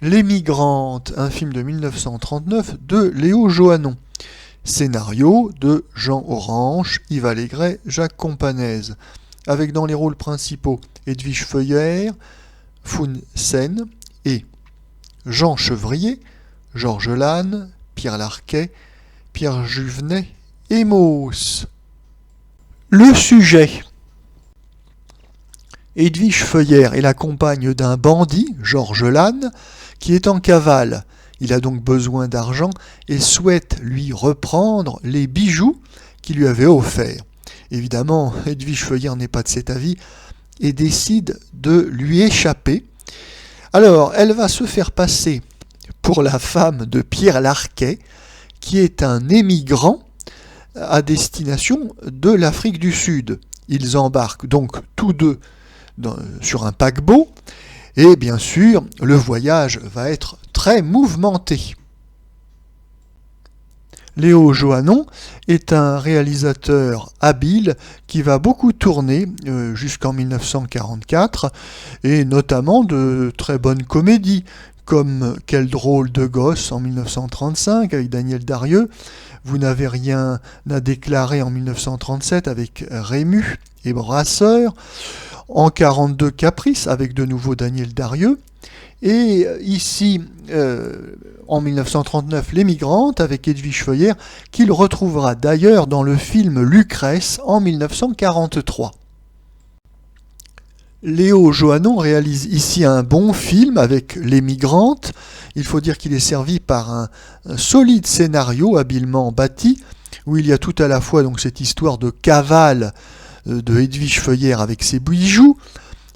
L'Émigrante, un film de 1939 de Léo Johannon. Scénario de Jean Orange, Yves Allégret, Jacques Companèse. Avec dans les rôles principaux Edwige Feuillère, Foun Sen et Jean Chevrier, Georges Lannes, Pierre Larquet, Pierre Juvenet et Mauss. Le sujet. Edwige Feuillère est la compagne d'un bandit, Georges Lannes, qui est en cavale. Il a donc besoin d'argent et souhaite lui reprendre les bijoux qu'il lui avait offerts. Évidemment, Edwige Feuillère n'est pas de cet avis et décide de lui échapper. Alors, elle va se faire passer pour la femme de Pierre Larquet, qui est un émigrant à destination de l'Afrique du Sud. Ils embarquent donc tous deux sur un paquebot, et bien sûr, le voyage va être très mouvementé. Léo Johannon est un réalisateur habile qui va beaucoup tourner jusqu'en 1944, et notamment de très bonnes comédies, comme Quel drôle de gosse en 1935 avec Daniel Darieux, Vous n'avez rien à déclarer en 1937 avec Rému et Brasseur, En 42 Caprices avec de nouveau Daniel Darieux, et ici en 1939 L'Émigrante avec Edwige Feuillère, qu'il retrouvera d'ailleurs dans le film Lucrèce en 1943. Léo Johannon réalise ici un bon film avec L'Émigrante. Il faut dire qu'il est servi par un solide scénario habilement bâti, où il y a tout à la fois donc cette histoire de cavale de Edwige Feuillère avec ses bijoux.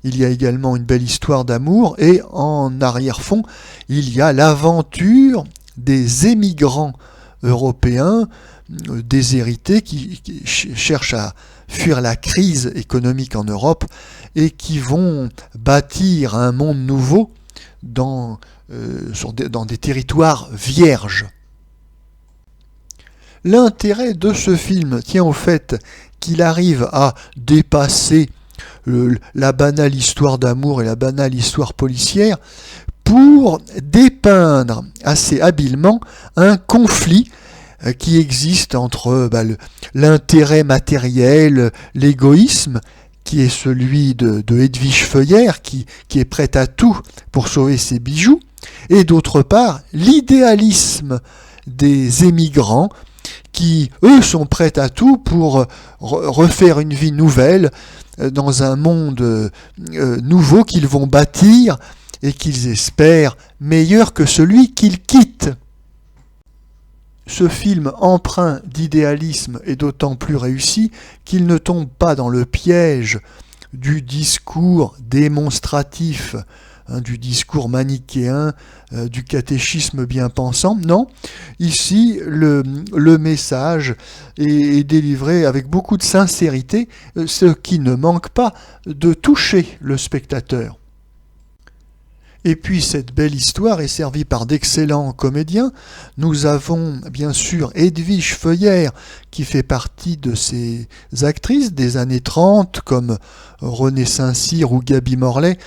Il y a également une belle histoire d'amour, et en arrière-fond, il y a l'aventure des émigrants européens déshérités qui cherchent à fuir la crise économique en Europe et qui vont bâtir un monde nouveau dans des territoires vierges. L'intérêt de ce film tient au fait qu'il arrive à dépasser la banale histoire d'amour et la banale histoire policière pour dépeindre assez habilement un conflit qui existe entre l'intérêt matériel, l'égoïsme, qui est celui de Edwige Feuillère, qui est prête à tout pour sauver ses bijoux, et d'autre part l'idéalisme des émigrants, qui, eux, sont prêts à tout pour refaire une vie nouvelle dans un monde nouveau qu'ils vont bâtir et qu'ils espèrent meilleur que celui qu'ils quittent. Ce film empreint d'idéalisme est d'autant plus réussi qu'il ne tombe pas dans le piège du discours démonstratif, du discours manichéen, du catéchisme bien pensant. Non, ici le message est délivré avec beaucoup de sincérité, ce qui ne manque pas de toucher le spectateur. Et puis cette belle histoire est servie par d'excellents comédiens. Nous avons bien sûr Edwige Feuillère qui fait partie de ces actrices des années 30 comme Renée Saint-Cyr ou Gaby Morlet,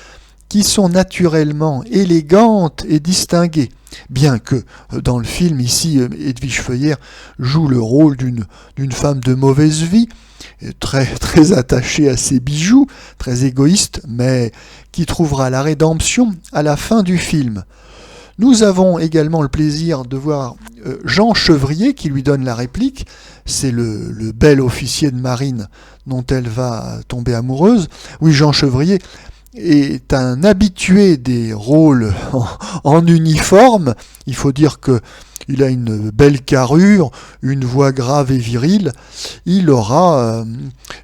qui sont naturellement élégantes et distinguées, bien que dans le film ici Edwige Feuillère joue le rôle d'une femme de mauvaise vie, très attachée à ses bijoux, très égoïste, mais qui trouvera la rédemption à la fin du film. Nous avons également le plaisir de voir Jean Chevrier qui lui donne la réplique. C'est le bel officier de marine dont elle va tomber amoureuse. Oui, Jean Chevrier est un habitué des rôles en uniforme. Il faut dire qu'il a une belle carrure, une voix grave et virile. Il aura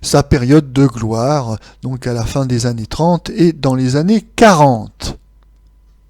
sa période de gloire, donc à la fin des années 30 et dans les années 40.